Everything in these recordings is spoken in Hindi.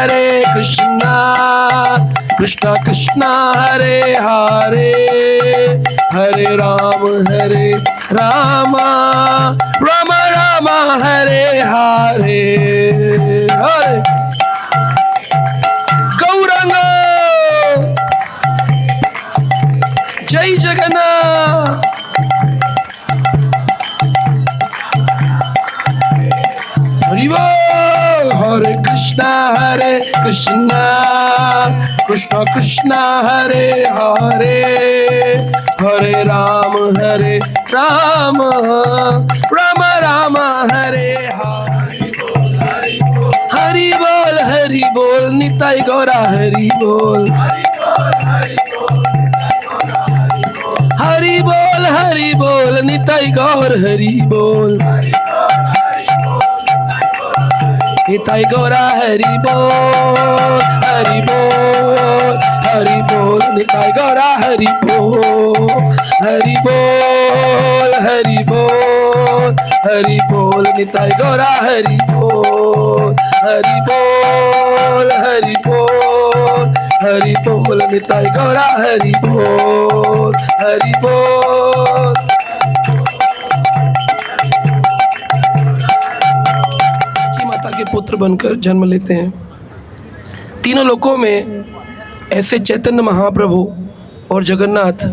हरे कृष्णा कृष्णा कृष्णा हरे हरे हरे राम राम राम हरे हरे हरे गौरांग जय जगन्नाथ। हरि बोल। हरे कृष्णा कृष्णा कृष्णा हरे हरे हरे राम राम राम हरे हरे हरि बोल निताई गौरा हरि बोल हरि बोल निताई गौर हरि बोल निताई गौरा हरि बोल निताई गौरा हरि बोल निताई गौरा हरि बोल निताई गौरा हरि बोल। माता के पुत्र बनकर जन्म लेते हैं। तीनों लोकों में ऐसे चैतन्य महाप्रभु और जगन्नाथ,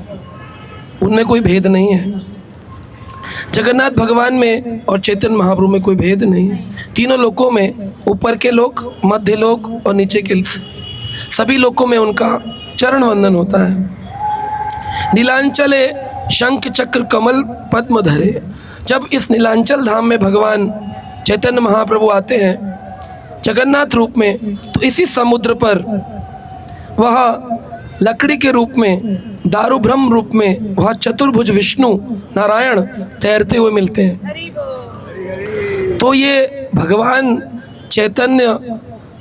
उनमें कोई भेद नहीं है। जगन्नाथ भगवान में और चैतन्य महाप्रभु में कोई भेद नहीं है। तीनों लोकों में, ऊपर के लोक, मध्य लोक और नीचे के सभी लोकों में उनका चरण वंदन होता है। नीलांचले शंख चक्र कमल पद्म धरे। जब इस नीलांचल धाम में भगवान चैतन्य महाप्रभु आते हैं जगन्नाथ रूप में, तो इसी समुद्र पर वह लकड़ी के रूप में, दारू ब्रह्म रूप में वह चतुर्भुज विष्णु नारायण तैरते हुए मिलते हैं। तो ये भगवान चैतन्य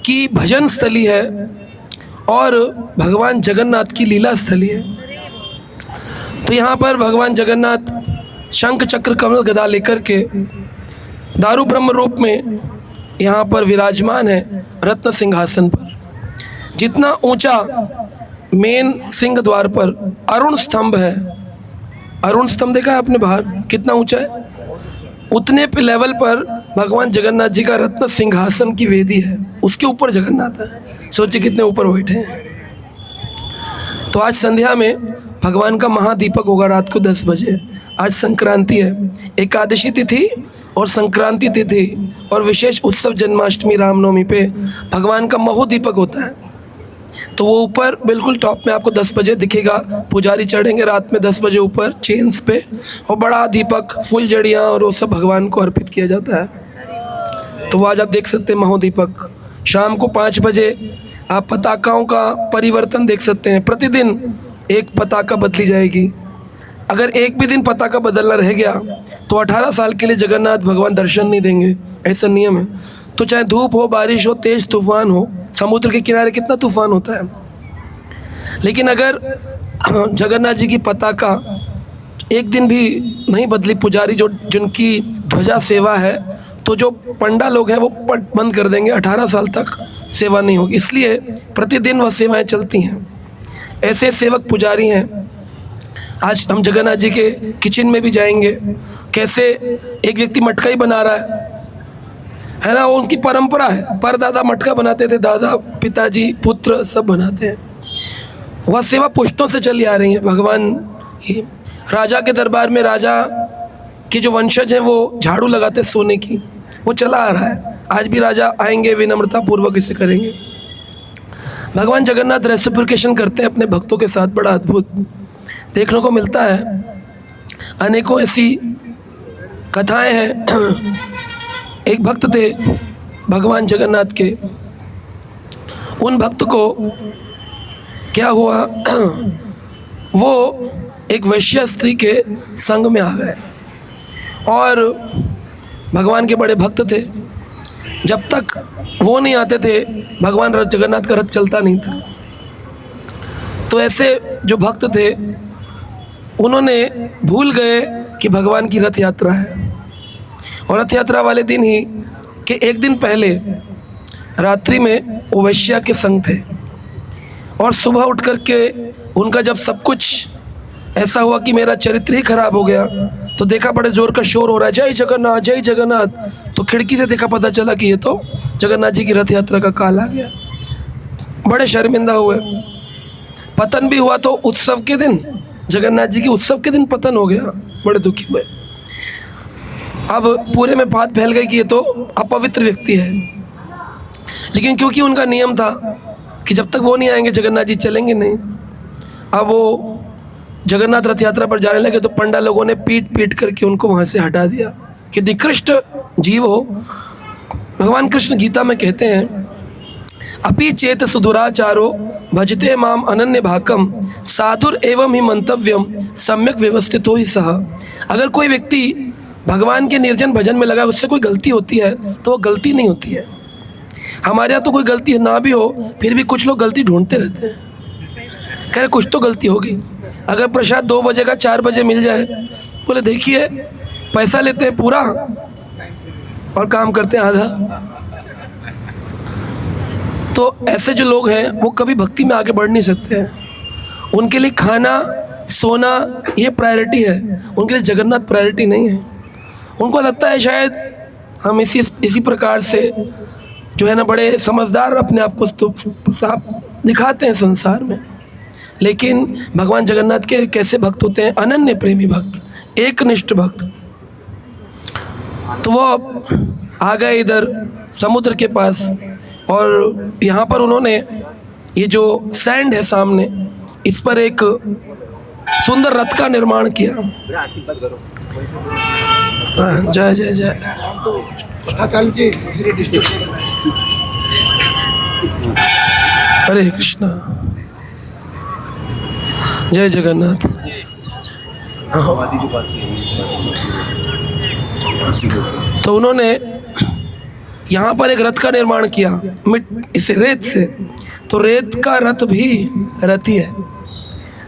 की भजन स्थली है और भगवान जगन्नाथ की लीला स्थली है। तो यहाँ पर भगवान जगन्नाथ शंख चक्र कमल गदा लेकर के दारू ब्रह्म रूप में यहाँ पर विराजमान है रत्न सिंहासन पर। जितना ऊंचा मेन सिंह द्वार पर अरुण स्तंभ है, अरुण स्तंभ देखा है आपने बाहर कितना ऊंचा है, उतने पे लेवल पर भगवान जगन्नाथ जी का रत्न सिंहासन की वेदी है, उसके ऊपर जगन्नाथ है। सोचिए कितने ऊपर बैठे हैं। तो आज संध्या में भगवान का महादीपक होगा रात को 10 बजे। आज संक्रांति है, एकादशी तिथि और संक्रांति तिथि और विशेष उत्सव जन्माष्टमी रामनवमी पे भगवान का महोदीपक होता है। तो वो ऊपर बिल्कुल टॉप में आपको 10 बजे दिखेगा। पुजारी चढ़ेंगे रात में 10 बजे ऊपर चेन्स पे, और बड़ा दीपक, फूल जड़ियाँ और वो सब भगवान को अर्पित किया जाता है। तो वो आज आप देख सकते हैं महोदीपक। शाम को 5 बजे आप पताकाओं का परिवर्तन देख सकते हैं। प्रतिदिन एक पताका बदली जाएगी। अगर एक भी दिन पताका बदलना रह गया तो 18 साल के लिए जगन्नाथ भगवान दर्शन नहीं देंगे, ऐसा नियम है। तो चाहे धूप हो, बारिश हो, तेज तूफान हो, समुद्र के किनारे कितना तूफान होता है, लेकिन अगर जगन्नाथ जी की पताका एक दिन भी नहीं बदली, पुजारी जिनकी ध्वजा सेवा है, तो जो पंडा लोग हैं वो बंद कर देंगे, 18 साल तक सेवा नहीं होगी। इसलिए प्रतिदिन वह सेवाएं चलती हैं। ऐसे सेवक पुजारी हैं। आज हम जगन्नाथ जी के किचन में भी जाएंगे, कैसे एक व्यक्ति मटका ही बना रहा है ना, वो उनकी परंपरा है। परदादा मटका बनाते थे, दादा, पिताजी, पुत्र सब बनाते हैं। वह सेवा पुश्तों से चली आ रही है। भगवान राजा के दरबार में राजा के जो वंशज हैं वो झाड़ू लगाते सोने की, वो चला आ रहा है। आज भी राजा आएंगे, विनम्रता पूर्वक इसे करेंगे। भगवान जगन्नाथ रेसिप्रोकेशन करते हैं अपने भक्तों के साथ, बड़ा अद्भुत देखने को मिलता है। अनेकों ऐसी कथाएं हैं। एक भक्त थे भगवान जगन्नाथ के, उन भक्त को क्या हुआ, वो एक वैश्य स्त्री के संग में आ गए और भगवान के बड़े भक्त थे। जब तक वो नहीं आते थे भगवान जगन्नाथ का रथ चलता नहीं था। तो ऐसे जो भक्त थे उन्होंने भूल गए कि भगवान की रथ यात्रा है, और रथ यात्रा वाले दिन ही के एक दिन पहले रात्रि में वो वैश्या के संग थे और सुबह उठ कर के उनका जब सब कुछ ऐसा हुआ कि मेरा चरित्र ही खराब हो गया, तो देखा बड़े जोर का शोर हो रहा है, जय जगन्नाथ जय जगन्नाथ। तो खिड़की से देखा, पता चला कि ये तो जगन्नाथ जी की रथ यात्रा का काल आ गया। बड़े शर्मिंदा हुए। पतन भी हुआ तो उत्सव के दिन, जगन्नाथ जी के उत्सव के दिन पतन हो गया। बड़े दुखी हुए। अब पूरे में बात फैल गई कि ये तो अपवित्र व्यक्ति है, लेकिन क्योंकि उनका नियम था कि जब तक वो नहीं आएंगे जगन्नाथ जी चलेंगे नहीं। अब वो जगन्नाथ रथ यात्रा पर जाने लगे तो पंडा लोगों ने पीट पीट करके उनको वहाँ से हटा दिया कि निकृष्ट जीव हो। भगवान कृष्ण गीता में कहते हैं, अपि चेत सुदुराचारो भजते माम अनन्य भाकम साधुर एवं ही मंतव्यम सम्यक व्यवस्थितो ही सह। अगर कोई व्यक्ति भगवान के निर्जन भजन में लगा, उससे कोई गलती होती है तो वो गलती नहीं होती है। हमारे यहाँ तो कोई गलती ना भी हो फिर भी कुछ लोग गलती ढूंढते रहते हैं, कह रहे कुछ तो गलती होगी। अगर प्रसाद 2 बजे का 4 बजे मिल जाए, बोले देखिए पैसा लेते हैं पूरा और काम करते हैं आधा। तो ऐसे जो लोग हैं वो कभी भक्ति में आगे बढ़ नहीं सकते हैं। उनके लिए खाना सोना ये प्रायोरिटी है, उनके लिए जगन्नाथ प्रायोरिटी नहीं है। उनको लगता है शायद हम इसी प्रकार से जो है ना बड़े समझदार अपने आप को तो साफ दिखाते हैं संसार में, लेकिन भगवान जगन्नाथ के कैसे भक्त होते हैं? अनन्य प्रेमी भक्त, एकनिष्ठ भक्त। तो वो आ गए इधर समुद्र के पास और यहाँ पर उन्होंने ये जो सैंड है सामने, इस पर एक सुंदर रथ का निर्माण किया। जय जय जय। हरे कृष्णा, जय जगन्नाथ। तो उन्होंने यहाँ पर एक रथ का निर्माण किया इसे रेत से। तो रेत का रथ भी रथ ही है।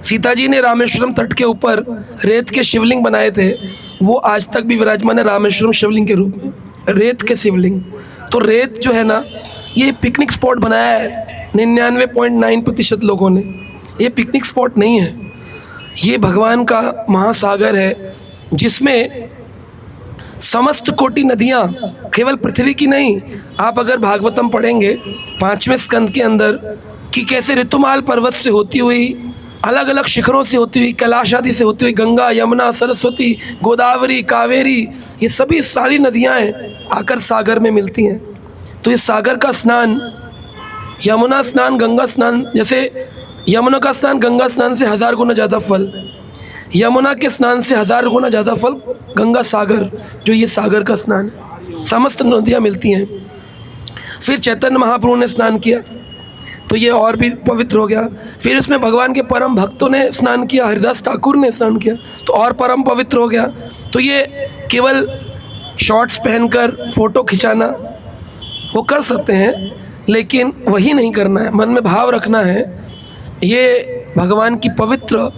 सीता जी ने रामेश्वरम तट के ऊपर रेत के शिवलिंग बनाए थे, वो आज तक भी विराजमान है रामेश्वरम शिवलिंग के रूप में, रेत के शिवलिंग। तो रेत जो है ना, ये पिकनिक स्पॉट बनाया है 99.9% लोगों ने। ये पिकनिक स्पॉट नहीं है, ये भगवान का महासागर है जिसमें समस्त कोटि नदियाँ, केवल पृथ्वी की नहीं। आप अगर भागवतम पढ़ेंगे 5वें स्कंद के अंदर कि कैसे ऋतुमाल पर्वत से होती हुई, अलग अलग शिखरों से होती हुई, कैलाश आदि से होती हुई गंगा यमुना सरस्वती गोदावरी कावेरी, ये सभी सारी नदियाँ आकर सागर में मिलती हैं। तो इस सागर का स्नान, यमुना स्नान गंगा स्नान, जैसे यमुना का स्नान गंगा स्नान से 1000 गुना ज़्यादा फल, यमुना के स्नान से 1000 गुना ज़्यादा फल गंगा सागर, जो ये सागर का स्नान है। समस्त नदियाँ मिलती हैं। फिर चैतन्य महाप्रभु ने स्नान किया तो ये और भी पवित्र हो गया। फिर इसमें भगवान के परम भक्तों ने स्नान किया, हरिदास ठाकुर ने स्नान किया तो और परम पवित्र हो गया। तो ये केवल शॉर्ट्स पहनकर फ़ोटो खिंचाना वो कर सकते हैं, लेकिन वही नहीं करना है, मन में भाव रखना है। ये भगवान की पवित्र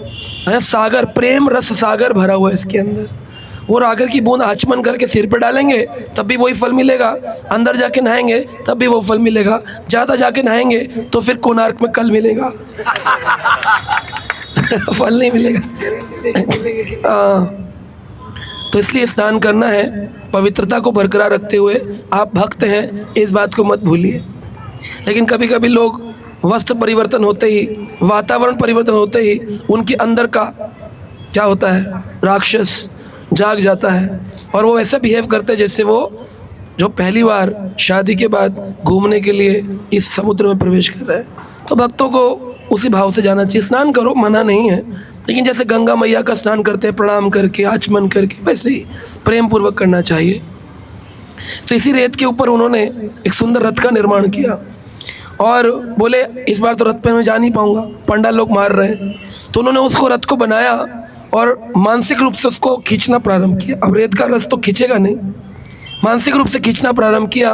है सागर, प्रेम रस सागर भरा हुआ है इसके अंदर। वो रागर की बूंद आचमन करके सिर पे डालेंगे तब भी वही फल मिलेगा, अंदर जाके नहाएंगे तब भी वो फल मिलेगा, ज़्यादा जाके नहाएंगे तो फिर कोणार्क में कल मिलेगा फल नहीं मिलेगा। तो इसलिए स्नान करना है, पवित्रता को बरकरार रखते हुए। आप भक्त हैं इस बात को मत भूलिए। लेकिन कभी कभी लोग वस्त्र परिवर्तन होते ही, वातावरण परिवर्तन होते ही उनके अंदर का क्या होता है, राक्षस जाग जाता है और वो ऐसा बिहेव करते हैं जैसे वो जो पहली बार शादी के बाद घूमने के लिए इस समुद्र में प्रवेश कर रहे हैं। तो भक्तों को उसी भाव से जाना चाहिए। स्नान करो, मना नहीं है, लेकिन जैसे गंगा मैया का स्नान करते हैं प्रणाम करके आचमन करके, वैसे ही प्रेम पूर्वक करना चाहिए। तो इसी रेत के ऊपर उन्होंने एक सुंदर रथ का निर्माण किया और बोले इस बार तो रथ पे मैं जा नहीं पाऊँगा, पंडा लोग मार रहे हैं। तो उन्होंने उसको रथ को बनाया और मानसिक रूप से उसको खींचना प्रारंभ किया। अब रेत का रथ तो खींचेगा नहीं, मानसिक रूप से खींचना प्रारंभ किया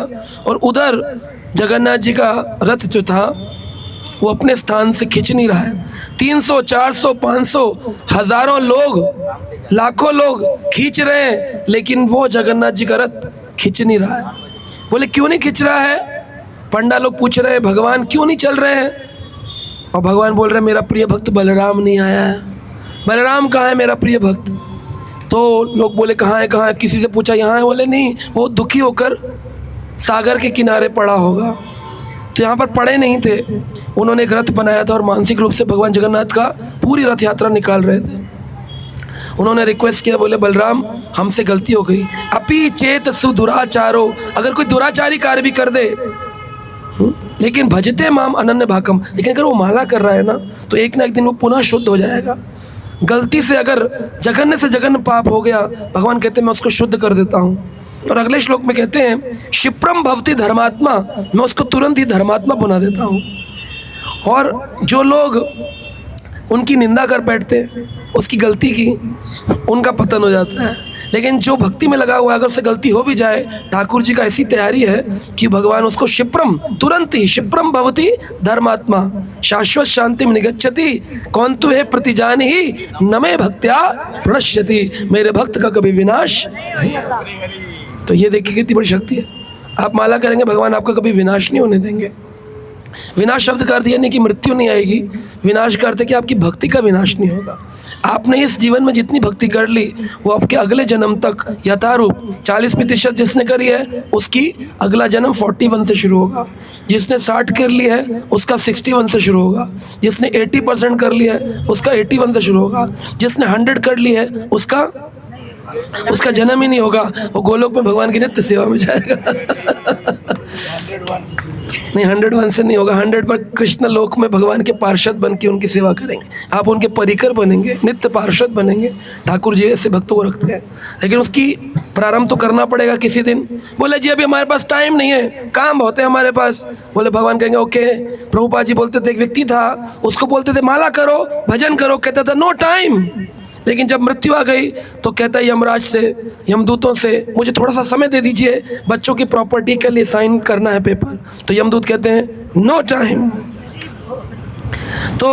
और उधर जगन्नाथ जी का रथ जो था वो अपने स्थान से खींच नहीं रहा है। 300, 400, 500, हजारों लोग, लाखों लोग खींच रहे हैं, लेकिन वो जगन्नाथ जी का रथ खींच नहीं रहा है। बोले क्यों नहीं खींच रहा है? पंडा लोग पूछ रहे हैं भगवान क्यों नहीं चल रहे हैं, और भगवान बोल रहे हैं मेरा प्रिय भक्त बलराम नहीं आया है। बलराम कहाँ है मेरा प्रिय भक्त? तो लोग बोले कहाँ है कहाँ है, किसी से पूछा यहाँ है, बोले नहीं वो दुखी होकर सागर के किनारे पड़ा होगा। तो यहाँ पर पड़े नहीं थे, उन्होंने एक रथ बनाया था और मानसिक रूप से भगवान जगन्नाथ का पूरी रथ यात्रा निकाल रहे थे। उन्होंने रिक्वेस्ट किया, बोले बलराम हमसे गलती हो गई, अपि चेत सुदुराचारो, अगर कोई दुराचारी कार्य भी कर दे, लेकिन भजते माम अनन्य भाकम, लेकिन अगर वो माला कर रहा है ना तो एक ना एक दिन वो पुनः शुद्ध हो जाएगा। गलती से अगर जघन्य से जघन्य पाप हो गया, भगवान कहते हैं मैं उसको शुद्ध कर देता हूँ। और अगले श्लोक में कहते हैं क्षिप्रम भवति धर्मात्मा, मैं उसको तुरंत ही धर्मात्मा बना देता हूँ। और जो लोग उनकी निंदा कर बैठते हैं, उसकी गलती की, उनका पतन हो जाता है। लेकिन जो भक्ति में लगा हुआ है, अगर उससे गलती हो भी जाए, ठाकुर जी का ऐसी तैयारी है कि भगवान उसको क्षिप्रम, तुरंत ही क्षिप्रम भवति धर्मात्मा शाश्वत शांति में निगच्छति, कौन तु है प्रतिजान ही नमे भक्त्या प्रणश्यति, मेरे भक्त का कभी विनाश। तो ये देखिए कितनी बड़ी शक्ति है। आप माला करेंगे, भगवान आपका कभी विनाश नहीं होने देंगे। विनाश शब्द का अर्थ यह नहीं कि मृत्यु नहीं आएगी, विनाश का अर्थ है कि आपकी भक्ति का विनाश नहीं होगा। आपने इस जीवन में जितनी भक्ति कर ली वो आपके अगले जन्म तक यथारूप 40% जिसने करी है उसकी अगला जन्म 41 से शुरू होगा, जिसने 60 कर ली है उसका 61 से शुरू होगा, जिसने 80% कर लिया है उसका 81 से शुरू होगा, जिसने 100 कर ली है उसका जन्म ही नहीं होगा, वो गोलोक में भगवान की नित्य सेवा में जाएगा। नहीं 101 से नहीं होगा, 100 पर कृष्ण लोक में भगवान के पार्षद बन के उनकी सेवा करेंगे, आप उनके परिकर बनेंगे, नित्य पार्षद बनेंगे। ठाकुर जी ऐसे भक्तों को रखते हैं, लेकिन उसकी प्रारंभ तो करना पड़ेगा किसी दिन। बोले जी अभी हमारे पास टाइम नहीं है, काम बहुत है हमारे पास। बोले भगवान कहेंगे ओके। प्रभुपाद जी बोलते थे एक व्यक्ति था, उसको बोलते थे माला करो भजन करो, कहता था नो टाइम। लेकिन जब मृत्यु आ गई तो कहता है यमराज से, यमदूतों से, मुझे थोड़ा सा समय दे दीजिए, बच्चों की प्रॉपर्टी के लिए साइन करना है पेपर। तो यमदूत कहते हैं नो टाइम। तो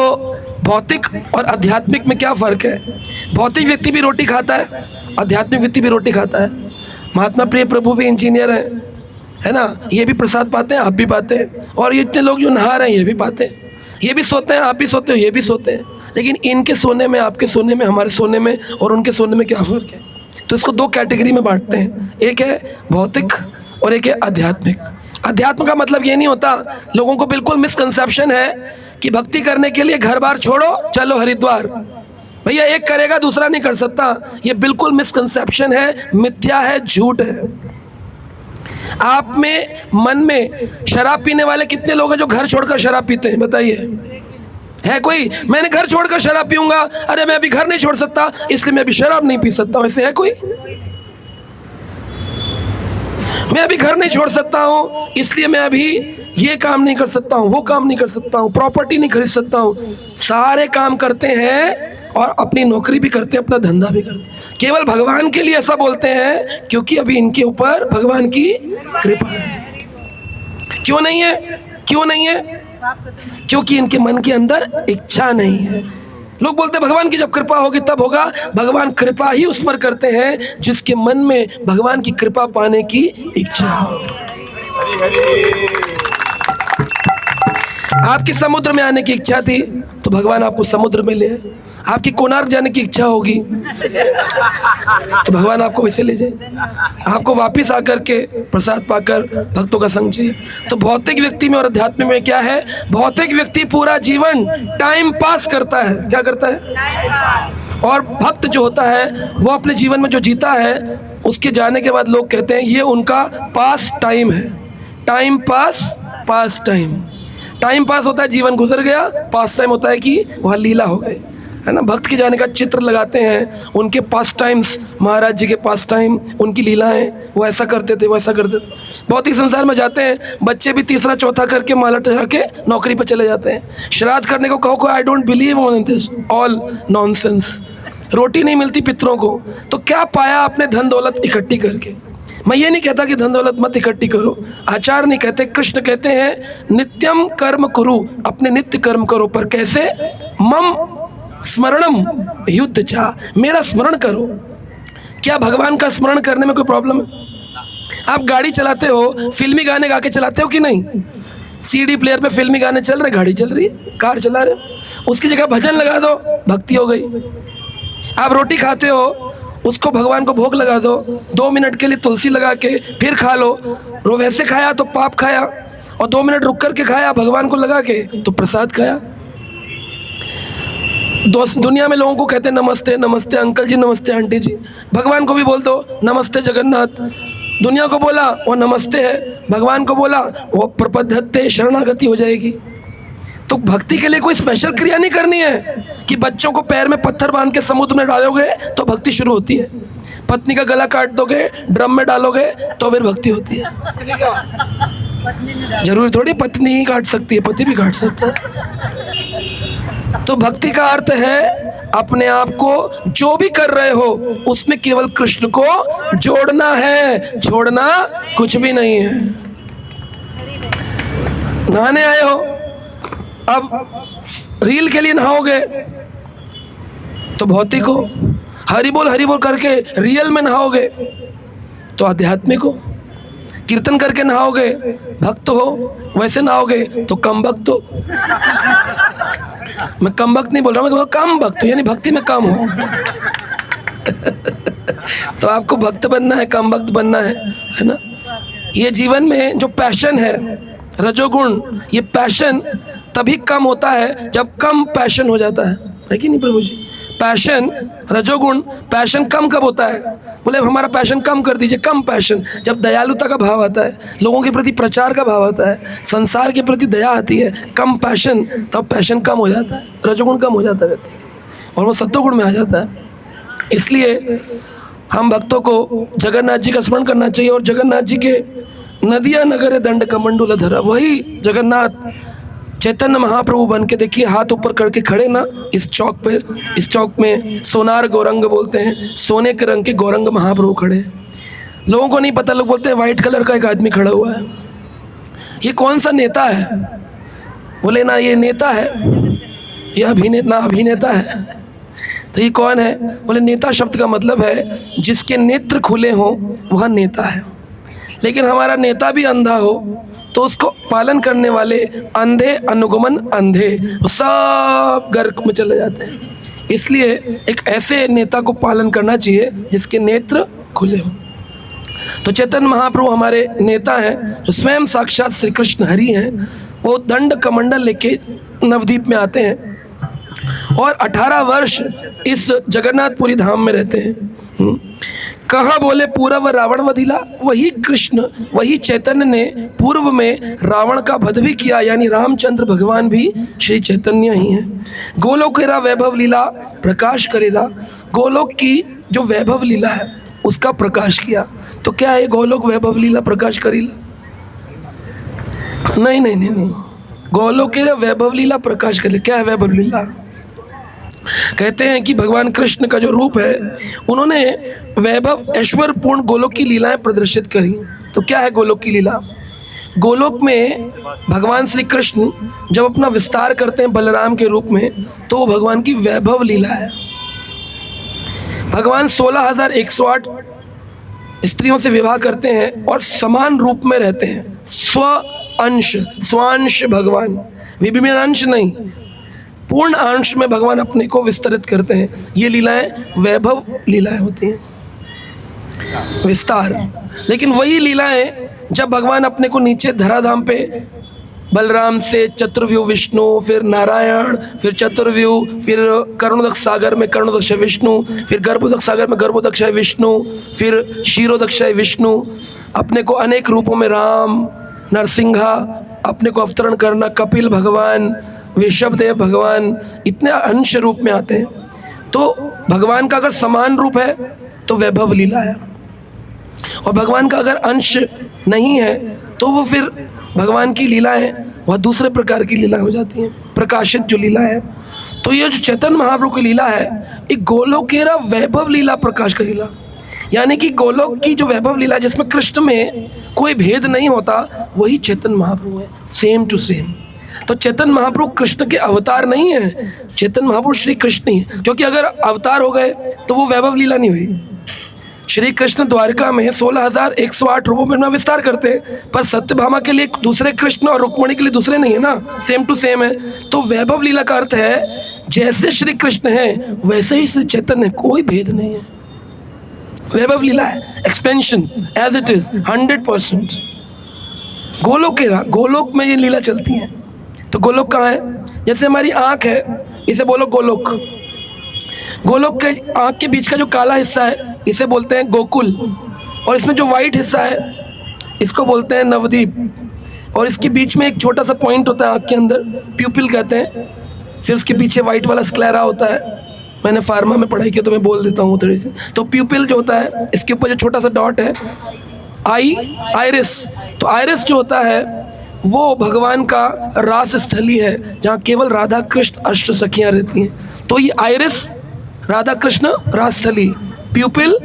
भौतिक और आध्यात्मिक में क्या फ़र्क है? भौतिक व्यक्ति भी रोटी खाता है, आध्यात्मिक व्यक्ति भी रोटी खाता है। महात्मा प्रिय प्रभु भी इंजीनियर हैं, है ना, ये भी प्रसाद पाते हैं, आप भी पाते हैं। और ये इतने लोग जो नहा रहे हैं ये भी पाते हैं, ये भी सोते हैं, आप भी सोते हो, ये भी सोते हैं। लेकिन इनके सोने में, आपके सोने में, हमारे सोने में और उनके सोने में क्या फ़र्क है? तो इसको दो कैटेगरी में बांटते हैं, एक है भौतिक और एक है आध्यात्मिक। अध्यात्म का मतलब ये नहीं होता, लोगों को बिल्कुल मिसकंसेप्शन है कि भक्ति करने के लिए घर बार छोड़ो चलो हरिद्वार। भैया एक करेगा दूसरा नहीं कर सकता, ये बिल्कुल मिसकंसेप्शन है, मिथ्या है, झूठ है। आप में मन में शराब पीने वाले कितने लोग हैं जो घर छोड़कर शराब पीते हैं? बताइए, है कोई? मैंने घर छोड़कर शराब पीऊंगा, अरे मैं अभी घर नहीं छोड़ सकता इसलिए मैं अभी शराब नहीं पी सकता, वैसे है कोई? मैं अभी घर नहीं छोड़ सकता हूँ इसलिए मैं अभी ये काम नहीं कर सकता हूँ, वो काम नहीं कर सकता हूँ, प्रॉपर्टी नहीं खरीद सकता हूँ। सारे काम करते हैं और अपनी नौकरी भी करते हैं, अपना धंधा भी करते हैं। केवल भगवान के लिए ऐसा बोलते हैं क्योंकि अभी इनके ऊपर भगवान की कृपा है। क्यों नहीं है? क्यों नहीं है? क्योंकि इनके मन के अंदर इच्छा नहीं है। लोग बोलते हैं भगवान की जब कृपा होगी तब होगा। भगवान कृपा ही उस पर करते हैं जिसके मन में भगवान की कृपा पाने की इच्छा हो। आपकी समुद्र में आने की इच्छा थी तो भगवान आपको समुद्र में ले आए। आपकी कोणार्क जाने की इच्छा होगी तो भगवान आपको वैसे ले जाए। आपको वापिस आकर के प्रसाद पाकर भक्तों का संग चाहिए। तो भौतिक व्यक्ति में और अध्यात्म में क्या है? भौतिक व्यक्ति पूरा जीवन टाइम पास करता है। क्या करता है? और भक्त जो होता है वो अपने जीवन में जो जीता है उसके जाने के बाद लोग कहते हैं ये उनका पास टाइम है। टाइम पास, पास टाइम। टाइम पास होता है जीवन गुजर गया, पास टाइम होता है कि वहाँ लीला हो गई, है ना। भक्त के जाने का चित्र लगाते हैं, उनके पास टाइम्स, महाराज जी के पास टाइम, उनकी लीलाएं, वो ऐसा करते थे, वो ऐसा करते थे। भौतिक संसार में जाते हैं, बच्चे भी तीसरा चौथा करके माला चढ़ा के नौकरी पर चले जाते हैं। श्राद्ध करने को कहो I don't believe on this all nonsense. रोटी नहीं मिलती पितरों को, तो क्या पाया आपने धन दौलत इकट्ठी करके? मैं ये नहीं कहता कि धन दौलत मत इकट्ठी करो, आचार्य नहीं कहते, कृष्ण कहते हैं नित्यम कर्म करो, अपने नित्य कर्म करो, पर कैसे? मम स्मरणम युद्ध चा, मेरा स्मरण करो। क्या भगवान का स्मरण करने में कोई प्रॉब्लम है? आप गाड़ी चलाते हो, फिल्मी गाने गा के चलाते हो कि नहीं? सीडी प्लेयर पे फिल्मी गाने चल रहे, गाड़ी चल रही है, कार चला रहे, उसकी जगह भजन लगा दो, भक्ति हो गई। आप रोटी खाते हो, उसको भगवान को भोग लगा दो, 2 मिनट के लिए तुलसी लगा के फिर खा लो। वैसे खाया तो पाप खाया, और 2 मिनट रुक करके खाया भगवान को लगा के तो प्रसाद खाया। दुनिया में लोगों को कहते हैं नमस्ते नमस्ते अंकल जी, नमस्ते आंटी जी, भगवान को भी बोल दो नमस्ते जगन्नाथ। दुनिया को बोला वो नमस्ते है, भगवान को बोला वो प्रपद्धते शरणागति हो जाएगी। तो भक्ति के लिए कोई स्पेशल क्रिया नहीं करनी है कि बच्चों को पैर में पत्थर बांध के समुद्र में डालोगे तो भक्ति शुरू होती है, पत्नी का गला काट दोगे, ड्रम में डालोगे तो फिर भक्ति होती है। जरूरी थोड़ी पत्नी ही काट सकती है, पति भी काट सकता है। तो भक्ति का अर्थ है अपने आप को जो भी कर रहे हो उसमें केवल कृष्ण को जोड़ना है, छोड़ना कुछ भी नहीं है। नहाने आए हो, अब रील के लिए नहाओगे तो भौतिक हो, हरि बोल करके रियल में नहाओगे तो आध्यात्मिक हो, कीर्तन करके नहाओगे भक्त हो, वैसे नहाओगे तो कम भक्त हो। मैं कम भक्त नहीं बोल रहा, मैं बोल कम भक्त यानी भक्ति में कम हो। तो आपको भक्त बनना है, कम भक्त बनना है ना। ये जीवन में जो पैशन है, रजोगुण, ये पैशन तभी कम होता है जब कम पैशन हो जाता है कि नहीं प्रभु जी? पैशन, रजोगुण, पैशन कम कब होता है? बोले हमारा पैशन कम कर दीजिए, कम पैशन जब दयालुता का भाव आता है, लोगों के प्रति प्रचार का भाव आता है, संसार के प्रति दया आती है, कम पैशन, तब पैशन कम हो जाता है, रजोगुण कम हो जाता है व्यक्ति और वो सत्वगुण में आ जाता है। इसलिए हम भक्तों को जगन्नाथ जी का स्मरण करना चाहिए। और जगन्नाथ जी के नदिया नगर दंड कमंडूल धरा, वही जगन्नाथ चैतन्य महाप्रभु बन के देखिए, हाथ ऊपर करके खड़े ना इस चौक पे। इस चौक में सोनार गौरंग बोलते हैं, सोने के रंग के गौरंग महाप्रभु खड़े हैं। लोगों को नहीं पता, लोग बोलते हैं वाइट कलर का एक आदमी खड़ा हुआ है, ये कौन सा नेता है? बोले ना ये नेता है, ये अभिनेता है। तो ये कौन है? बोले नेता शब्द का मतलब है जिसके नेत्र खुले हों वह नेता है। लेकिन हमारा नेता भी अंधा हो तो उसको पालन करने वाले अंधे अनुगमन अंधे सब गर्क में चले जाते हैं। इसलिए एक ऐसे नेता को पालन करना चाहिए जिसके नेत्र खुले हों। तो चैतन्य महाप्रभु हमारे नेता हैं, जो स्वयं साक्षात श्री कृष्ण हरि हैं। वो दंड कमंडल लेके नवद्वीप में आते हैं और 18 वर्ष इस जगन्नाथपुरी धाम में रहते हैं। कहा बोले पूर्व रावण वधिला, वही कृष्ण, वही चैतन्य ने पूर्व में रावण का वध भी किया, यानी रामचंद्र भगवान भी श्री चैतन्य ही हैं। गोलोकेरा वैभव लीला प्रकाश करेला, गोलोक की जो वैभव लीला है उसका प्रकाश किया। तो क्या है गोलोक वैभव लीला प्रकाश करेला? नहीं, गोलोकेरा वैभव लीला प्रकाश करेला। क्या है वैभव लीला? कहते हैं कि भगवान कृष्ण का जो रूप है, उन्होंने वैभव ऐश्वर्य पूर्ण गोलोक की लीलाएं प्रदर्शित करी। तो क्या है गोलोक की लीला? गोलोक में भगवान श्री कृष्ण जब अपना विस्तार करते हैं बलराम के रूप में, तो वो भगवान की वैभव लीला है। भगवान 16,108 स्त्रियों से विवाह करते हैं और समान रूप में रहते हैं, स्वांश भगवान, विभिन्न अंश नहीं, पूर्ण अंश में भगवान अपने को विस्तरित करते हैं। ये लीलाएं वैभव लीलाएं होती हैं, विस्तार। लेकिन वही लीलाएं जब भगवान अपने को नीचे धराधाम पे बलराम से चतुर्व्यूह विष्णु, फिर नारायण, फिर चतुर्व्यूह, फिर करुणोदक सागर में करुणोदक्ष विष्णु, फिर गर्भोदक सागर में गर्भोदक्ष विष्णु, फिर क्षीरोदक्ष विष्णु, अपने को अनेक रूपों में राम, नरसिंहा, अपने को अवतरण करना, कपिल भगवान, वृषभदेव भगवान, इतने अंश रूप में आते हैं। तो भगवान का अगर समान रूप है तो वैभव लीला है, और भगवान का अगर अंश नहीं है तो वो फिर भगवान की लीलाएं वह दूसरे प्रकार की लीला हो जाती हैं, प्रकाशित जो लीला है। तो ये जो चैतन्य महाप्रभु की लीला है, एक गोलोकेरा वैभव लीला प्रकाश का लीला, यानी कि गोलोक की जो वैभव लीला जिसमें कृष्ण में कोई भेद नहीं होता, वही चैतन्य महाप्रभु है, सेम टू सेम। तो चैतन्य महाप्रभु कृष्ण के अवतार नहीं है, चैतन्य महाप्रभु श्री कृष्ण ही है। क्योंकि अगर अवतार हो गए तो वो वैभव लीला नहीं हुई, श्री कृष्ण द्वारका में 16,108 रूपों में विस्तार करते, पर सत्यभामा के लिए दूसरे कृष्ण और रुक्मिणी के लिए दूसरे नहीं है ना, सेम टू सेम है। तो वैभव लीला का अर्थ है जैसे श्री कृष्ण है वैसे ही श्री चैतन्य है, कोई भेद नहीं है। वैभव लीला है, expansion as it is 100%। Golok में ये लीला चलती है। तो गोलोक कहाँ है? जैसे हमारी आँख है, इसे बोलो गोलोक। गोलोक के आँख के बीच का जो काला हिस्सा है इसे बोलते हैं गोकुल, और इसमें जो वाइट हिस्सा है इसको बोलते हैं नवदीप। और इसके बीच में एक छोटा सा पॉइंट होता है आँख के अंदर, प्यूपिल कहते हैं। फिर उसके पीछे वाइट वाला स्क्लेरा होता है। मैंने फार्मा में पढ़ाई की तो मैं बोल देता हूँ थोड़ी सी। तो प्यूपिल जो होता है, इसके ऊपर जो छोटा सा डॉट है आइरिस। तो आइरिस जो होता है वो भगवान का रास स्थली है, जहाँ केवल राधा कृष्ण अष्ट सखियाँ रहती हैं। तो ये आइरिस राधा कृष्ण रास स्थली, प्यूपिल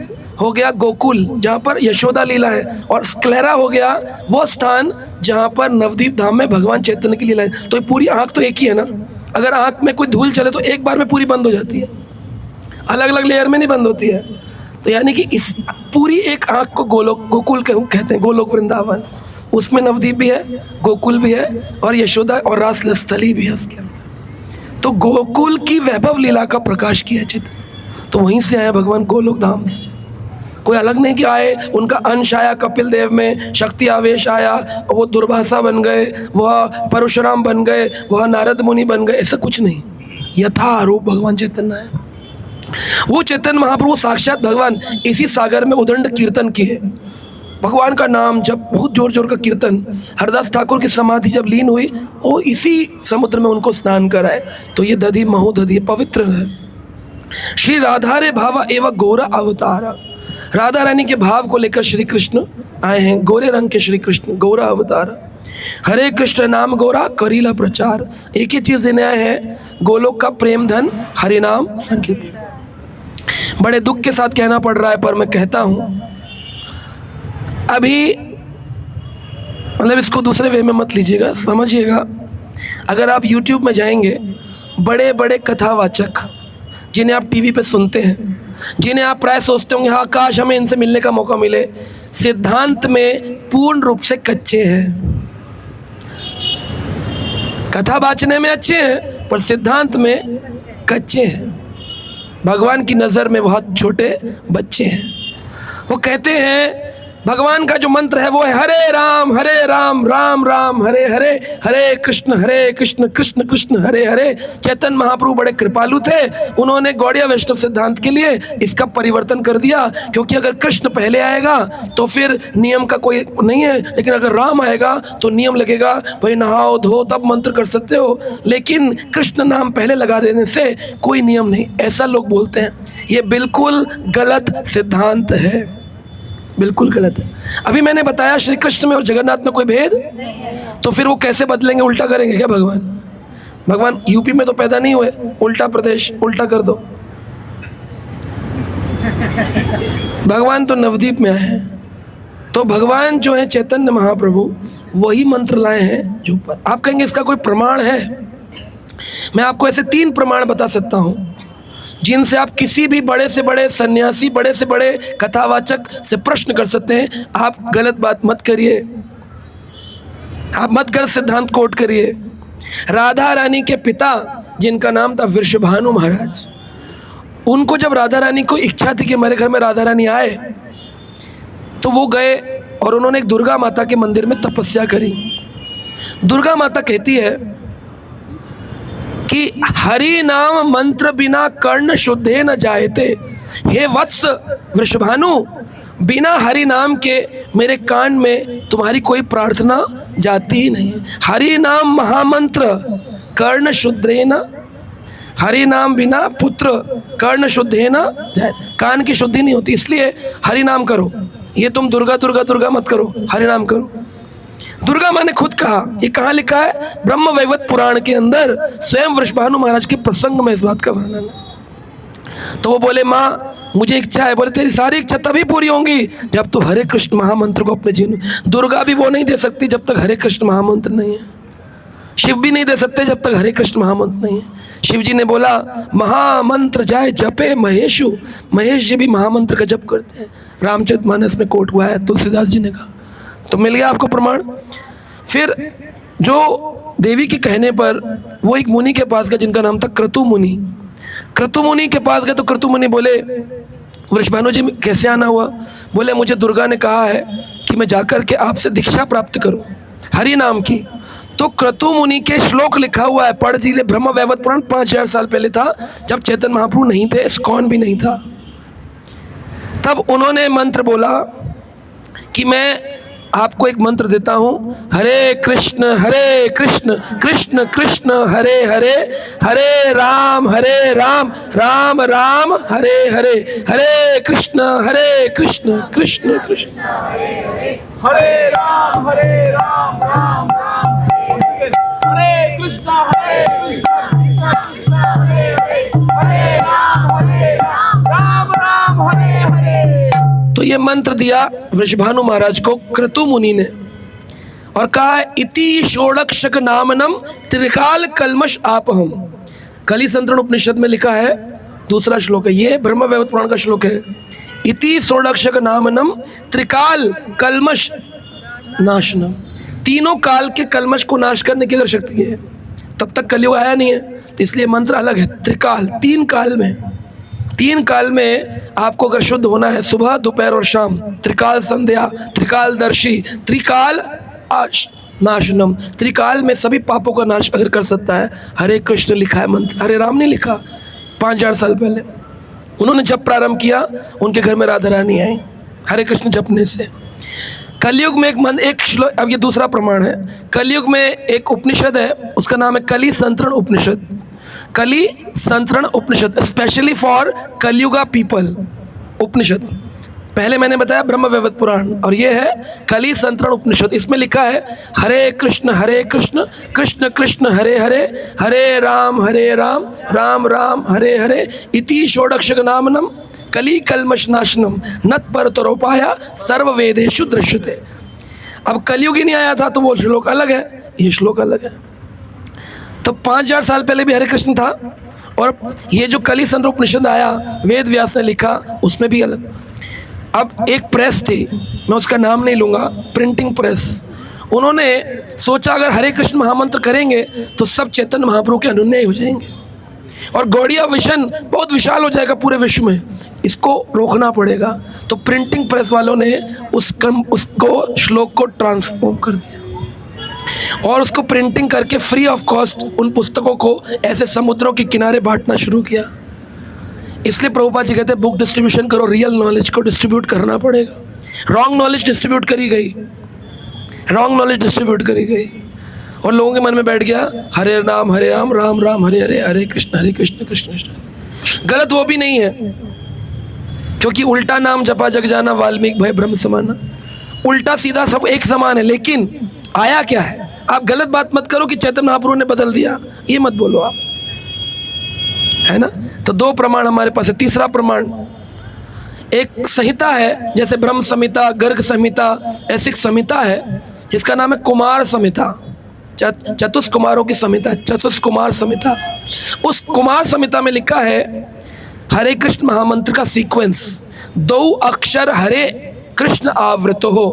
हो गया गोकुल जहाँ पर यशोदा लीला है, और स्क्लेरा हो गया वो स्थान जहाँ पर नवदीप धाम में भगवान चैतन्य की लीला है। तो ये पूरी आँख तो एक ही है ना। अगर आँख में कोई धूल चले तो एक बार में पूरी बंद हो जाती है, अलग अलग लेयर में नहीं बंद होती है। तो यानी कि इस पूरी एक आँख को गोकुल कहते हैं, गोलोक वृंदावन। उसमें नवदीप भी है, गोकुल भी है, और यशोदा और रास स्थली भी है उसके अंदर। तो गोकुल की वैभव लीला का प्रकाश किया चित्र, तो वहीं से आया भगवान गोलोक धाम से। कोई अलग नहीं कि आए, उनका अंश आया कपिल देव में, शक्ति आवेश आया, वो दुर्भाषा बन गए, वह परशुराम बन गए, वह नारद मुनि बन गए, ऐसा कुछ नहीं। यथारूप भगवान चैतन्य है। वो चैतन्य महाप्रभु साक्षात भगवान इसी सागर में उदंड कीर्तन किए, भगवान का नाम जब बहुत जोर जोर का कीर्तन। हरदास ठाकुर की समाधि जब लीन हुई वो इसी समुद्र में उनको स्नान कराए। तो ये दधि महु दधि पवित्र है। श्री राधा रे भावा एवं गौरा अवतारा, राधा रानी के भाव को लेकर श्री कृष्ण आए हैं, गोरे रंग के श्री कृष्ण गौरा अवतार। हरे कृष्ण नाम गौरा करीला प्रचार, एक ही चीज देने आए हैं, गोलोक का प्रेम धन हरि नाम संकीर्तन। बड़े दुख के साथ कहना पड़ रहा है पर मैं कहता हूं, अभी मतलब इसको दूसरे वे में मत लीजिएगा, समझिएगा। अगर आप YouTube में जाएंगे, बड़े बड़े कथावाचक जिन्हें आप टीवी पे सुनते हैं, जिन्हें आप प्राय सोचते होंगे हाँ काश हमें इनसे मिलने का मौका मिले, सिद्धांत में पूर्ण रूप से कच्चे हैं। कथा बाचने में अच्छे हैं पर सिद्धांत में कच्चे हैं। भगवान की नज़र में बहुत छोटे बच्चे हैं। वो कहते हैं भगवान का जो मंत्र है वो है हरे राम राम राम हरे हरे, हरे कृष्ण कृष्ण कृष्ण हरे हरे। चैतन्य महाप्रभु बड़े कृपालु थे, उन्होंने गौड़ीय वैष्णव सिद्धांत के लिए इसका परिवर्तन कर दिया, क्योंकि अगर कृष्ण पहले आएगा तो फिर नियम का कोई नहीं है, लेकिन अगर राम आएगा तो नियम लगेगा, भाई नहाओ धो तब मंत्र कर सकते हो, लेकिन कृष्ण नाम पहले लगा देने से कोई नियम नहीं, ऐसा लोग बोलते हैं। ये बिल्कुल गलत सिद्धांत है, बिल्कुल गलत है। अभी मैंने बताया श्री कृष्ण में और जगन्नाथ में कोई भेद, तो फिर वो कैसे बदलेंगे, उल्टा करेंगे क्या भगवान? भगवान यूपी में तो पैदा नहीं हुए, उल्टा प्रदेश उल्टा कर दो। भगवान तो नवदीप में आए हैं। तो भगवान जो है चैतन्य महाप्रभु वही मंत्र लाए हैं जो पर। आप कहेंगे इसका कोई प्रमाण है? मैं आपको ऐसे 3 प्रमाण बता सकता हूँ जिनसे आप किसी भी बड़े से बड़े सन्यासी, बड़े से बड़े कथावाचक से प्रश्न कर सकते हैं। आप गलत बात मत करिए, आप मत गलत सिद्धांत कोट करिए। राधा रानी के पिता जिनका नाम था वृषभानु महाराज, उनको जब राधा रानी को इच्छा थी कि मेरे घर में राधा रानी आए, तो वो गए और उन्होंने एक दुर्गा माता के मंदिर में तपस्या करी। दुर्गा माता कहती है कि हरि नाम मंत्र बिना कर्ण शुद्धे न जायते। हे वत्स वृषभानु, बिना हरि नाम के मेरे कान में तुम्हारी कोई प्रार्थना जाती ही नहीं। हरि नाम महामंत्र कर्ण शुद्धे न, हरि नाम बिना पुत्र कर्ण शुद्धे न जाए, कान की शुद्धि नहीं होती, इसलिए हरि नाम करो। ये तुम दुर्गा दुर्गा दुर्गा मत करो, हरि नाम करो। दुर्गा माँ ने खुद कहा, ये कहाँ लिखा है? ब्रह्म वैवर्त पुराण के अंदर स्वयं वृषभानु महाराज के प्रसंग में इस बात का वर्णन है। तो वो बोले माँ मुझे इच्छा है। बोले तेरी सारी इच्छा तभी पूरी होंगी जब तू हरे कृष्ण महामंत्र को अपने जीवन। दुर्गा भी वो नहीं दे सकती जब तक हरे कृष्ण महामंत्र नहीं है। शिव भी नहीं दे सकते जब तक हरे कृष्ण महामंत्र नहीं है। शिव जी ने बोला महामंत्र जाए जपे महेशु, महेश जी भी महामंत्र का जप करते हैं। रामचरितमानस में कोट हुआ है, तुलसीदास जी ने कहा। तो मिल गया आपको प्रमाण। फिर जो देवी के कहने पर वो एक मुनि के पास गए जिनका नाम था क्रतु मुनि। क्रतु मुनि के पास गए तो क्रतु मुनि बोले वृषभानु जी कैसे आना हुआ? बोले मुझे दुर्गा ने कहा है कि मैं जाकर के आपसे दीक्षा प्राप्त करूं हरि नाम की। तो क्रतु मुनि के श्लोक लिखा हुआ है, पढ़ जी। ब्रह्म वैवर्त पुराण 5000 साल पहले था, जब चैतन्य महाप्रभु नहीं थे, इस्कॉन भी नहीं था। तब उन्होंने मंत्र बोला कि मैं आपको एक मंत्र देता हूँ, हरे कृष्ण कृष्ण कृष्ण हरे हरे, हरे राम राम राम हरे हरे, हरे कृष्ण कृष्ण कृष्ण हरे राम राम राम हरे कृष्ण कृष्ण कृष्ण हरे हरे, हरे राम राम हरे हरे। तो ये मंत्र दिया वृषभानु महाराज को क्रतु मुनि ने और कहा इति षोडक्षक नामनम त्रिकाल कलमश आपहम। कली संतरण उपनिषद में लिखा है, दूसरा श्लोक है, ये ब्रह्म वैवर्त पुराण का श्लोक है। इति षोडक्षक नामनम त्रिकाल कलमश नाशनम। तीनों काल के कलमश को नाश करने की अगर शक्ति है, तब तक कलयुग आया नहीं है, तो इसलिए मंत्र अलग है। त्रिकाल, तीन काल में आपको अगर शुद्ध होना है, सुबह दोपहर और शाम, त्रिकाल संध्या, त्रिकाल दर्शी, त्रिकाल नाशनम। त्रिकाल में सभी पापों का नाश अगर कर सकता है, हरे कृष्ण लिखा है मंत्र, हरे राम ने लिखा। 5000 साल पहले उन्होंने जब प्रारंभ किया, उनके घर में राधा रानी आई हरे कृष्ण जपने से। कलयुग में एक श्लोक, अब ये दूसरा प्रमाण है। कलयुग में एक उपनिषद है, उसका नाम है कली संतरण उपनिषद। कली संतरण उपनिषद, स्पेशली फॉर कलयुगा पीपल उपनिषद। पहले मैंने बताया ब्रह्म वैवर्त पुराण, और ये है कली संतरण उपनिषद। इसमें लिखा है हरे कृष्ण कृष्ण कृष्ण हरे हरे, हरे राम राम राम हरे हरे, इति षोडक्षक नामनम कली कलमश नाशनम नत परतरोपाया सर्व वेदेषु दृश्यते। अब कलयुग ही नहीं आया था तो वो श्लोक अलग है, ये श्लोक अलग है। तो 5000 साल पहले भी हरे कृष्ण था, और ये जो कली संतरण उपनिषद आया, वेद व्यास ने लिखा, उसमें भी अलग। अब एक प्रेस थी, मैं उसका नाम नहीं लूँगा, प्रिंटिंग प्रेस। उन्होंने सोचा अगर हरे कृष्ण महामंत्र करेंगे तो सब चैतन्य महाप्रभु के अनुयायी हो जाएंगे और गौड़िया विशन बहुत विशाल हो जाएगा पूरे विश्व में, इसको रोकना पड़ेगा। तो प्रिंटिंग प्रेस वालों ने उसको श्लोक को ट्रांसफॉर्म कर दिया और उसको प्रिंटिंग करके फ्री ऑफ कॉस्ट उन पुस्तकों को ऐसे समुद्रों के किनारे बांटना शुरू किया। इसलिए प्रभुपाद जी कहते हैं बुक डिस्ट्रीब्यूशन करो, रियल नॉलेज को डिस्ट्रीब्यूट करना पड़ेगा। रॉन्ग नॉलेज डिस्ट्रीब्यूट करी गई, और लोगों के मन में बैठ गया हरे राम राम राम हरे हरे, हरे कृष्ण कृष्ण कृष्ण। गलत वो भी नहीं है, क्योंकि उल्टा नाम जपा जग जाना, वाल्मीकि भय ब्रह्म समाना। उल्टा सीधा सब एक समान है, लेकिन आया क्या है? आप गलत बात मत करो कि चैतन्य महाप्रभु ने बदल दिया, ये मत बोलो आप, है ना। तो दो प्रमाण हमारे पास है। तीसरा प्रमाण, एक संहिता है, जैसे ब्रह्म संहिता, गर्ग संहिता, ऐसी एक संहिता है जिसका नाम है कुमार संहिता, चतुष्कुमारों की संहिता, चतुष्कुमार संहिता। उस कुमार संहिता में लिखा है हरे कृष्ण महामंत्र का सीक्वेंस, 2 अक्षर हरे कृष्ण आवृत हो।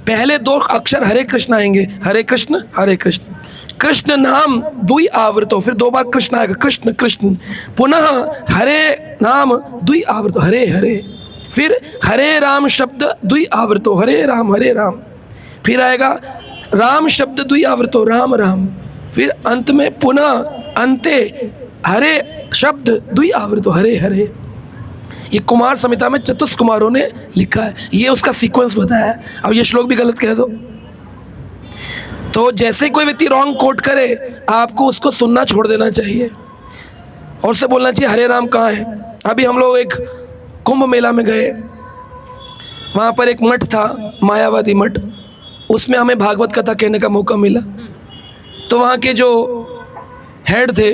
पहले 2 अक्षर हरे कृष्ण आएंगे, हरे कृष्ण कृष्ण नाम 2 आवृत हो, फिर 2 बार कृष्ण आएगा, कृष्ण कृष्ण, पुनः हरे नाम 2 आवृत हो, हरे हरे, फिर हरे राम शब्द 2 आवृत हो, हरे राम, फिर आएगा राम शब्द 2 आवृत हो, राम राम, फिर अंत में पुनः अंते हरे शब्द 2 आवृत हो, हरे हरे। ये कुमार संहिता में चतुष्कुमारों ने लिखा है, ये उसका सीक्वेंस बताया है। अब ये श्लोक भी गलत कह दो तो जैसे ही कोई व्यक्ति रॉन्ग कोट करे, आपको उसको सुनना छोड़ देना चाहिए और उससे बोलना चाहिए हरे राम कहाँ है। अभी हम लोग एक कुंभ मेला में गए, वहाँ पर एक मठ था, मायावादी मठ, उसमें हमें भागवत कथा कहने का मौका मिला। तो वहाँ के जो हेड थे,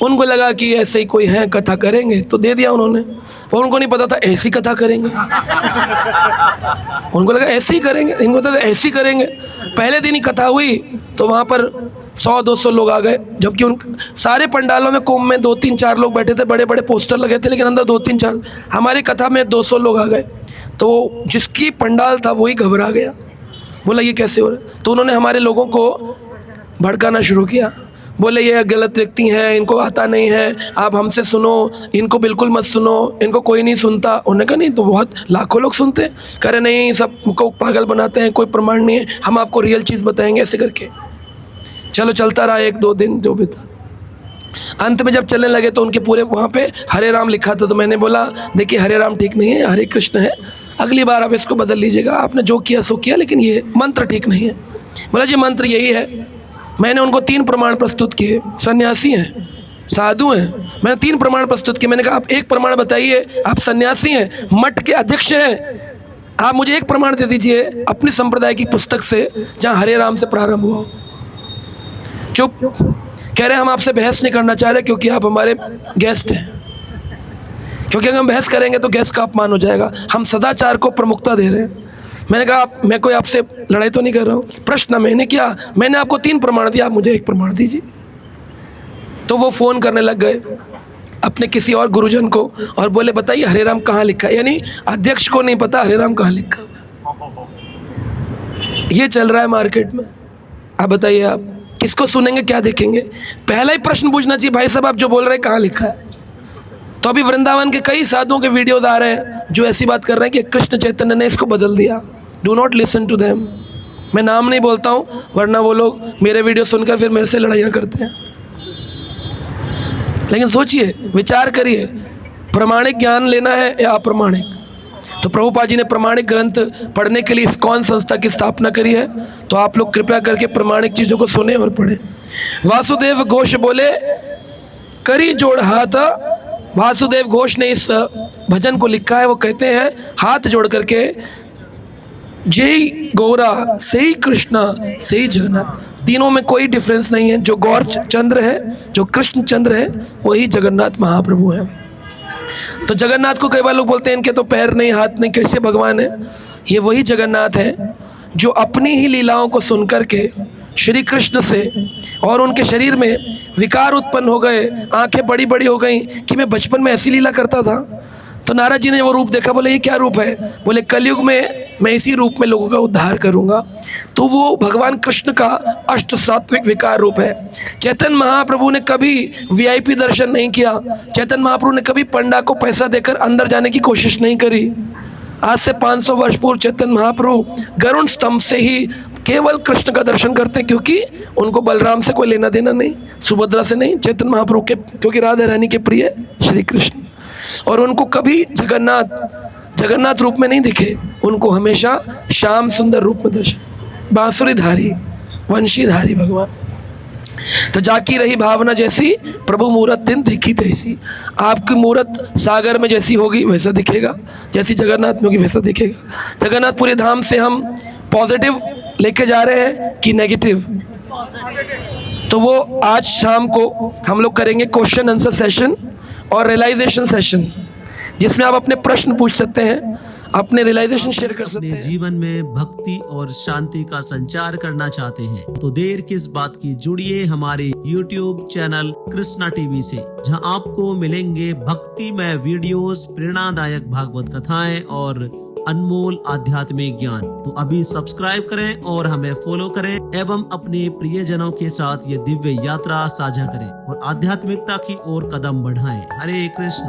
उनको लगा कि ऐसे ही कोई है कथा करेंगे, तो दे दिया उन्होंने, और उनको नहीं पता था ऐसी कथा करेंगे। उनको लगा ऐसे ही करेंगे, इनको पता था ऐसी करेंगे। पहले दिन ही कथा हुई तो वहाँ पर 100-200 लोग आ गए, जबकि उन सारे पंडालों में कुंभ में 2-3-4 लोग बैठे थे, बड़े बड़े पोस्टर लगे थे, लेकिन अंदर 2-3-4, हमारी कथा में 200 लोग आ गए। तो जिसकी पंडाल था वही घबरा गया, बोला ये कैसे हो रहा है। तो उन्होंने हमारे लोगों को भड़काना शुरू किया, बोले ये गलत व्यक्ति हैं, इनको आता नहीं है, आप हमसे सुनो, इनको बिल्कुल मत सुनो, इनको कोई नहीं सुनता। उन्होंने कहा नहीं तो बहुत लाखों लोग सुनते हैं। कह रहे नहीं, सबको पागल बनाते हैं, कोई प्रमाण नहीं है, हम आपको रियल चीज़ बताएंगे, ऐसे करके। चलो चलता रहा 1-2 दिन जो भी था। अंत में जब चलने लगे तो उनके पूरे वहाँ पे हरे राम लिखा था। तो मैंने बोला देखिए हरे राम ठीक नहीं है, हरे कृष्ण है, अगली बार आप इसको बदल लीजिएगा, आपने जो किया सो किया, लेकिन ये मंत्र ठीक नहीं है। बोला जी मंत्र यही है। मैंने उनको 3 प्रमाण प्रस्तुत किए, सन्यासी हैं, साधु हैं, मैंने 3 प्रमाण प्रस्तुत किए। मैंने कहा आप एक प्रमाण बताइए, आप सन्यासी हैं, मठ के अध्यक्ष हैं, आप मुझे एक प्रमाण दे दीजिए अपने संप्रदाय की पुस्तक से जहाँ हरे राम से प्रारंभ हुआ हो। चुप। कह रहे हम आपसे बहस नहीं करना चाह रहे क्योंकि आप हमारे गेस्ट हैं, क्योंकि अगर हम बहस करेंगे तो गेस्ट का अपमान हो जाएगा, हम सदाचार को प्रमुखता दे रहे हैं। मैंने कहा मैं कोई आपसे लड़ाई तो नहीं कर रहा हूँ, प्रश्न मैंने किया, मैंने आपको 3 प्रमाण दिया, आप मुझे एक प्रमाण दीजिए। तो वो फ़ोन करने लग गए अपने किसी और गुरुजन को और बोले बताइए हरे राम कहाँ लिखा है, यानी अध्यक्ष को नहीं पता हरे राम कहाँ लिखा है। ये चल रहा है मार्केट में। आप बताइए आप किसको सुनेंगे, क्या देखेंगे? पहला ही प्रश्न पूछना चाहिए भाई साहब आप जो बोल रहे हैं कहाँ लिखा है। तो अभी वृंदावन के कई साधुओं के वीडियोज आ रहे हैं जो ऐसी बात कर रहे हैं कि कृष्ण चैतन्य ने इसको बदल दिया। Do not listen to them. मैं नाम नहीं बोलता हूँ वरना वो लोग मेरे वीडियो सुनकर फिर मेरे से लड़ाइयाँ करते हैं। लेकिन सोचिए, विचार करिए, प्रमाणिक ज्ञान लेना है या अप्रमाणिक। तो प्रभुपाद जी ने प्रमाणिक ग्रंथ पढ़ने के लिए इस्कॉन संस्था की स्थापना करी है। तो आप लोग कृपया करके प्रमाणिक चीज़ों को सुने और पढ़ें। वासुदेव घोष बोले करी जोड़ हाथ। वासुदेव घोष ने इस भजन को लिखा है। वो कहते हैं हाथ जोड़ करके जय गौरा से ही कृष्णा से ही जगन्नाथ। तीनों में कोई डिफरेंस नहीं है। जो गौर चंद्र है, जो कृष्ण चंद्र है, वही जगन्नाथ महाप्रभु हैं। तो जगन्नाथ को कई बार लोग बोलते हैं इनके तो पैर नहीं, हाथ नहीं, कैसे भगवान है? ये वही जगन्नाथ है जो अपनी ही लीलाओं को सुन करके श्री कृष्ण से और उनके शरीर में विकार उत्पन्न हो गए, आंखें बड़ी बड़ी हो गई कि मैं बचपन में ऐसी लीला करता था। तो नारद जी ने वो रूप देखा, बोले ये क्या रूप है? बोले कलयुग में मैं इसी रूप में लोगों का उद्धार करूंगा। तो वो भगवान कृष्ण का अष्ट सात्विक विकार रूप है। चैतन्य महाप्रभु ने कभी वीआईपी दर्शन नहीं किया। चैतन्य महाप्रभु ने कभी पंडा को पैसा देकर अंदर जाने की कोशिश नहीं करी। आज से 500 वर्ष पूर्व चैतन्य महाप्रभु गरुड़ स्तंभ से ही केवल कृष्ण का दर्शन करते हैं, क्योंकि उनको बलराम से कोई लेना देना नहीं, सुभद्रा से नहीं, चैतन्य महाप्रभु के, क्योंकि राधा रानी के प्रिय श्री कृष्ण। और उनको कभी जगन्नाथ रूप में नहीं दिखे, उनको हमेशा श्याम सुंदर रूप में दर्शन, बांसुरीधारी वंशीधारी भगवान। तो जाकी रही भावना जैसी प्रभु मूरत दिन दिखी तैसी। आपकी मूरत सागर में जैसी होगी वैसा दिखेगा, जैसी जगन्नाथ में होगी वैसा दिखेगा। जगन्नाथपुरी धाम से हम पॉजिटिव लेके जा रहे हैं कि नेगेटिव? तो वो आज शाम को हम लोग करेंगे क्वेश्चन आंसर सेशन और रियलाइजेशन सेशन, जिसमें आप अपने प्रश्न पूछ सकते हैं, अपने रियलाइजेशन शेयर कर सकते हैं। जीवन में भक्ति और शांति का संचार करना चाहते हैं तो देर किस बात की, जुड़िए हमारे YouTube चैनल कृष्णा टीवी से, जहां आपको मिलेंगे भक्तिमय वीडियोस, प्रेरणादायक भागवत कथाएं और अनमोल आध्यात्मिक ज्ञान। तो अभी सब्सक्राइब करें और हमें फॉलो करें एवं अपने प्रियजनों के साथ ये दिव्य यात्रा साझा करें और आध्यात्मिकता की ओर कदम बढ़ाएं। हरे कृष्णा।